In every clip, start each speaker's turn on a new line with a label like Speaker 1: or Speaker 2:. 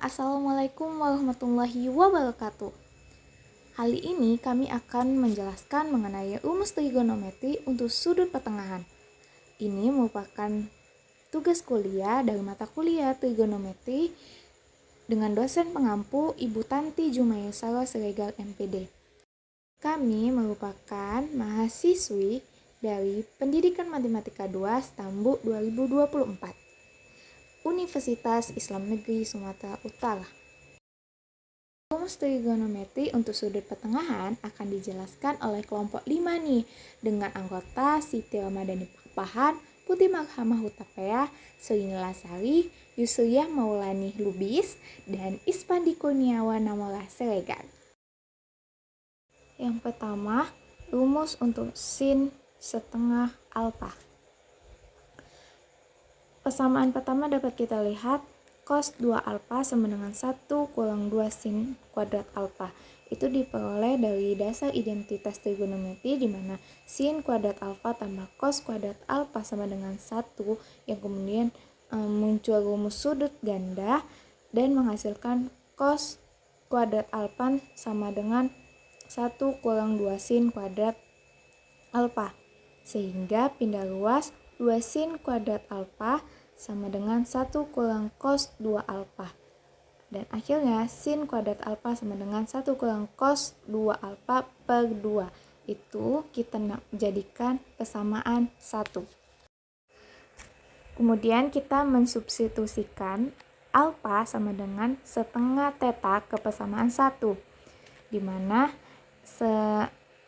Speaker 1: Assalamualaikum warahmatullahi wabarakatuh. Kali ini kami akan menjelaskan mengenai rumus trigonometri untuk sudut pertengahan. Ini merupakan tugas kuliah dari mata kuliah trigonometri dengan dosen pengampu Ibu Tanti Jumaisara Siregar MPD. Kami merupakan mahasiswi dari Pendidikan Matematika 2 Stambuk 2024. Universitas Islam Negeri Sumatera Utara. Rumus trigonometri untuk sudut pertengahan akan dijelaskan oleh kelompok 5 nih, dengan anggota Siti Ramadhani Pakpahan, Putri Marhamah Hutapea, Selina Lasari, Yusriyah Maulani Lubis, dan Ispandi Kurniawan Namola Siregar. Yang pertama, rumus untuk sin setengah alfa. Persamaan pertama dapat kita lihat cos 2 alfa sama dengan 1 kurang 2 sin kuadrat alfa. Itu diperoleh dari dasar identitas trigonometri di mana sin kuadrat alfa tambah cos kuadrat alfa sama dengan 1 yang kemudian muncul rumus sudut ganda dan menghasilkan cos kuadrat alfa sama dengan 1 kurang 2 sin kuadrat alfa. Sehingga pindah ruas 2 sin kuadrat alfa sama dengan 1 kurang cos 2 alfa. Dan akhirnya sin kuadrat alfa sama dengan 1 kurang cos 2 alfa per 2. Itu kita jadikan persamaan 1. Kemudian kita mensubstitusikan alfa sama dengan setengah theta ke persamaan 1. Di mana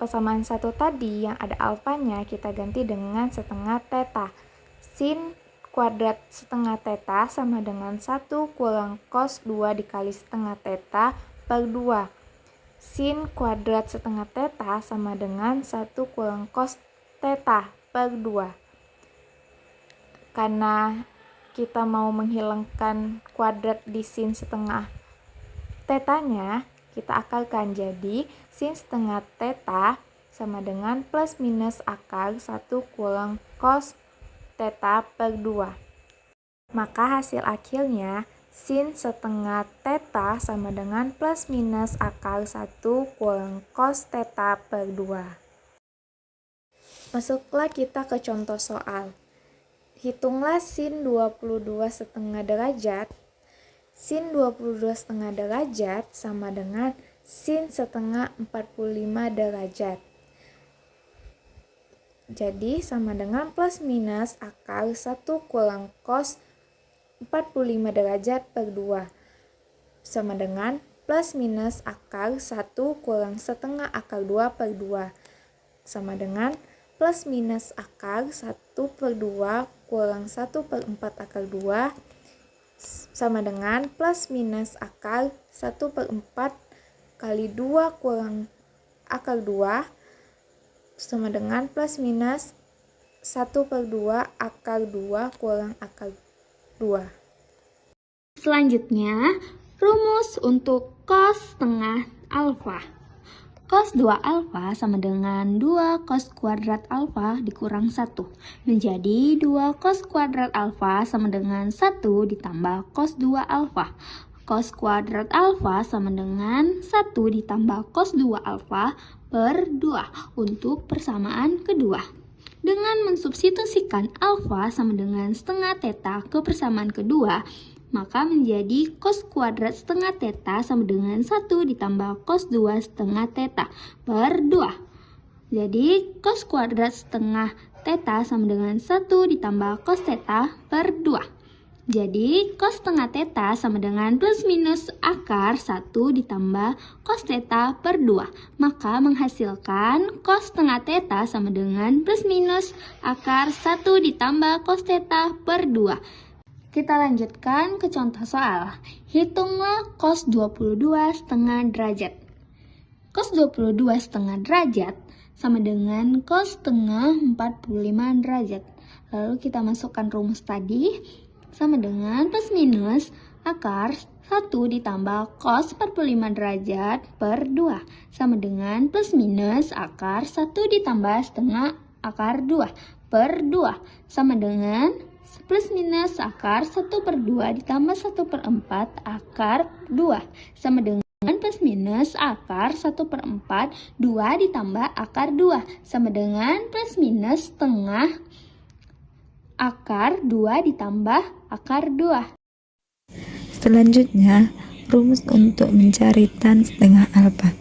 Speaker 1: persamaan 1 tadi yang ada alfanya kita ganti dengan setengah theta. Sin kuadrat setengah theta sama dengan 1 kurang cos 2 dikali setengah theta per 2. Sin kuadrat setengah theta sama dengan 1 kurang cos theta per 2. Karena kita mau menghilangkan kuadrat di sin setengah tetanya, kita akalkan jadi sin setengah theta sama dengan plus minus akar 1 kurang cos theta per 2. Maka hasil akhirnya sin setengah theta sama dengan plus minus akar 1 kurang cos theta per 2. Masuklah kita ke contoh soal. Hitunglah sin 22,5 derajat. Sin 22,5 derajat sama dengan sin setengah 45 derajat. Jadi sama dengan plus minus akar 1 kurang cos 45 derajat per 2. Sama dengan plus minus akar 1 kurang setengah akar 2 per 2. Sama dengan plus minus akar 1 per 2 kurang 1 per 4 akar 2. Sama dengan plus minus akar 1 per 4 kali 2 kurang akar 2. Sama dengan plus minus 1 per 2 akar 2 kurang akar 2.
Speaker 2: Selanjutnya, rumus untuk cos setengah alfa. Cos 2 alfa sama dengan 2 cos kuadrat alfa dikurang 1. Menjadi 2 cos kuadrat alfa sama dengan 1 ditambah cos 2 alfa. Cos kuadrat alfa sama dengan 1 ditambah cos 2 alfa per 2 untuk persamaan kedua. Dengan mensubstitusikan alfa sama dengan setengah theta ke persamaan kedua, maka menjadi cos kuadrat setengah theta sama dengan 1 ditambah cos 2 setengah theta per 2. Jadi cos kuadrat setengah theta sama dengan 1 ditambah cos theta per 2. Jadi cos setengah theta sama dengan plus minus akar 1 ditambah cos theta per 2. Maka menghasilkan cos setengah theta sama dengan plus minus akar 1 ditambah cos theta per 2. Kita lanjutkan ke contoh soal. Hitunglah cos 22,5 derajat. Cos 22,5 derajat sama dengan cos setengah 45 derajat. Lalu kita masukkan rumus tadi sama dengan plus minus akar 1 ditambah cos 45 derajat per 2 sama dengan plus minus akar 1 ditambah setengah akar 2 per 2 sama dengan Plus minus akar 1/2 ditambah 1/4 akar 2 sama dengan plus minus akar 1/4 2 ditambah akar 2 sama dengan plus minus setengah akar 2 ditambah akar 2.
Speaker 3: Selanjutnya, rumus untuk mencari tan setengah alfa.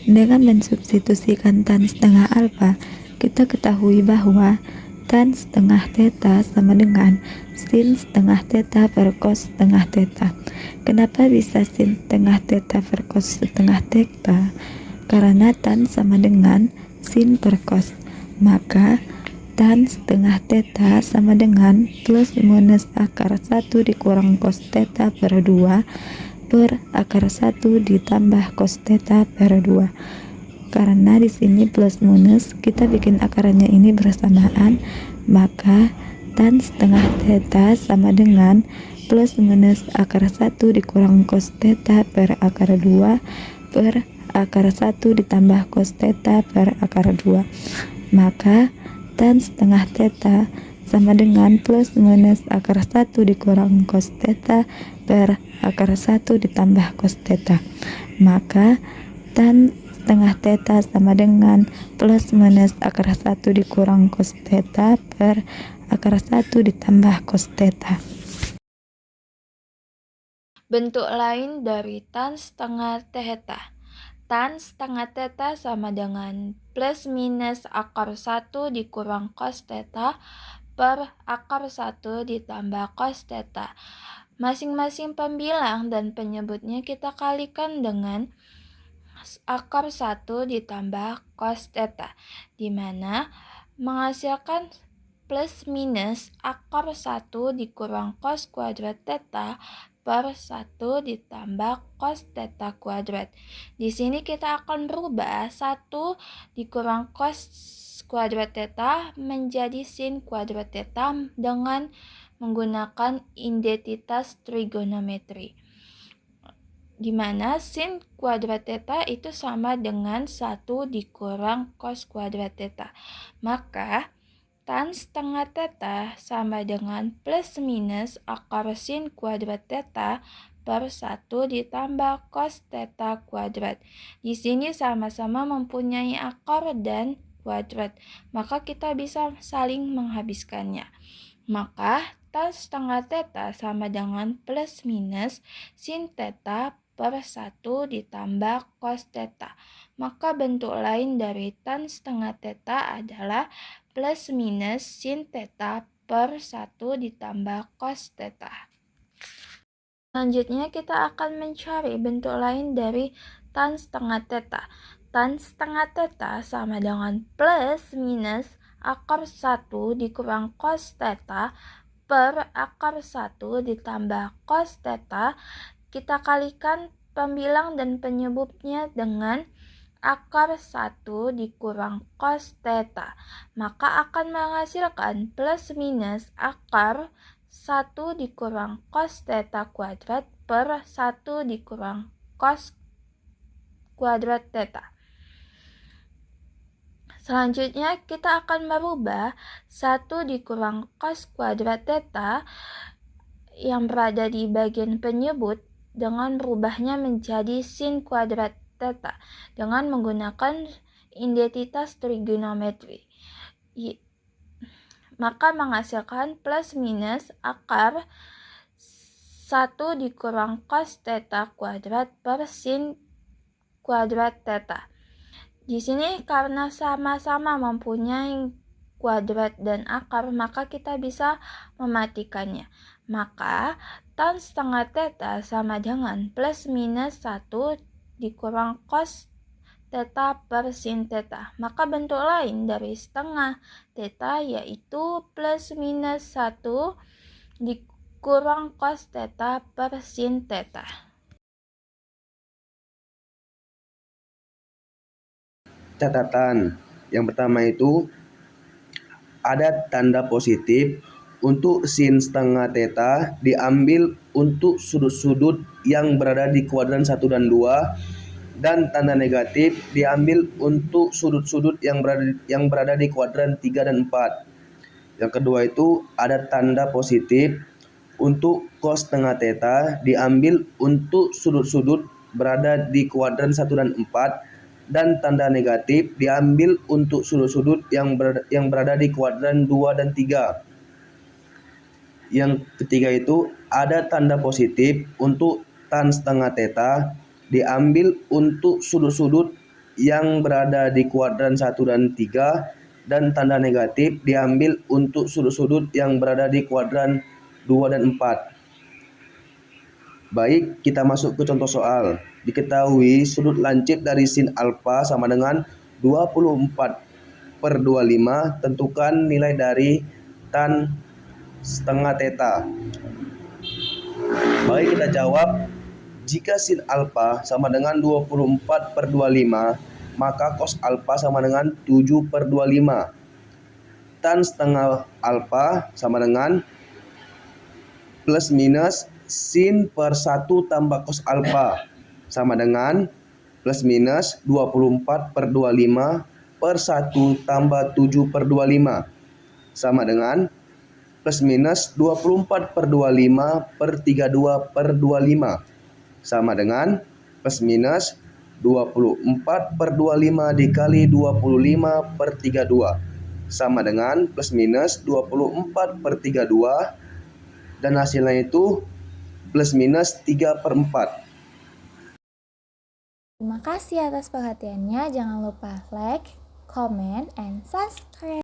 Speaker 3: Dengan mensubstitusikan tan setengah alfa, kita ketahui bahwa tan setengah theta sama dengan sin setengah theta per cos setengah theta. Kenapa bisa sin setengah theta per cos setengah theta? Karena tan sama dengan sin per cos. Maka tan setengah theta sama dengan plus minus akar 1 dikurang cos theta per 2 per akar 1 ditambah cos theta per 2. Karena di sini plus minus, kita bikin akarannya ini bersamaan, maka tan setengah theta sama dengan plus minus akar 1 dikurang cos theta per akar 2 per akar 1 ditambah cos theta per akar 2. Maka tan setengah theta sama dengan plus minus akar 1 dikurang cos theta per akar 1 ditambah cos theta. Maka tan setengah theta sama dengan plus minus akar 1 dikurang cos theta per akar 1 ditambah cos theta.
Speaker 1: Bentuk lain dari tan setengah theta. Tan setengah theta sama dengan plus minus akar 1 dikurang cos theta per akar 1 ditambah cos theta. Masing-masing pembilang dan penyebutnya kita kalikan dengan akar 1 ditambah cos theta, di mana menghasilkan plus minus akar 1 dikurang cos kuadrat theta per 1 ditambah cos theta kuadrat. Di sini kita akan berubah 1 dikurang cos kuadrat theta menjadi sin kuadrat theta dengan menggunakan identitas trigonometri, di mana sin kuadrat theta itu sama dengan 1 dikurang cos kuadrat theta. Maka tan setengah theta sama dengan plus minus akar sin kuadrat theta per 1 ditambah cos theta kuadrat. Di sini sama-sama mempunyai akar dan kuadrat, maka kita bisa saling menghabiskannya. Maka tan setengah theta sama dengan plus minus sin theta per 1 ditambah cos theta. Maka bentuk lain dari tan setengah theta adalah plus minus sin theta per 1 ditambah cos theta. Selanjutnya kita akan mencari bentuk lain dari tan setengah theta. Tan setengah theta sama dengan plus minus akar 1 dikurang cos theta per akar 1 ditambah cos theta. Kita kalikan pembilang dan penyebutnya dengan akar 1 dikurang cos theta, maka akan menghasilkan plus minus akar 1 dikurang cos theta kuadrat per 1 dikurang cos kuadrat theta. Selanjutnya kita akan merubah 1 dikurang cos kuadrat theta yang berada di bagian penyebut dengan merubahnya menjadi sin kuadrat theta dengan menggunakan identitas trigonometri. Maka menghasilkan plus minus akar 1 dikurang cos theta kuadrat per sin kuadrat theta. Di sini karena sama-sama mempunyai kuadrat dan akar, maka kita bisa mematikannya. Maka tan setengah theta sama dengan plus minus 1 dikurang cos theta per sin theta. Maka bentuk lain dari setengah theta yaitu plus minus 1 dikurang cos theta per sin theta.
Speaker 4: Catatan yang pertama itu ada tanda positif untuk sin setengah theta diambil untuk sudut-sudut yang berada di kuadran 1 dan 2, dan tanda negatif diambil untuk sudut-sudut yang berada di kuadran 3 dan 4. Yang kedua itu ada tanda positif untuk cos setengah theta diambil untuk sudut-sudut berada di kuadran 1 dan 4, dan tanda negatif diambil untuk sudut-sudut yang berada di kuadran 2 dan 3. Yang ketiga itu ada tanda positif untuk tan setengah theta diambil untuk sudut-sudut yang berada di kuadran 1 dan 3, dan tanda negatif diambil untuk sudut-sudut yang berada di kuadran 2 dan 4. Baik, kita masuk ke contoh soal. Diketahui sudut lancip dari sin alfa sama dengan 24/25. Tentukan nilai dari tan setengah theta. Baik, kita jawab. Jika sin alfa sama dengan 24/25, maka cos alfa sama dengan 7/25. Tan setengah alfa sama dengan plus minus sin per 1 tambah cos alfa sama dengan plus minus 24/25 per 1 tambah 7/25 sama dengan plus minus 24/25 per 32/25 sama dengan plus minus 24/25 dikali 25/32 sama dengan plus minus 24/32, dan hasilnya itu plus minus 3/4.
Speaker 1: Terima kasih atas perhatiannya. Jangan lupa like, comment, and subscribe.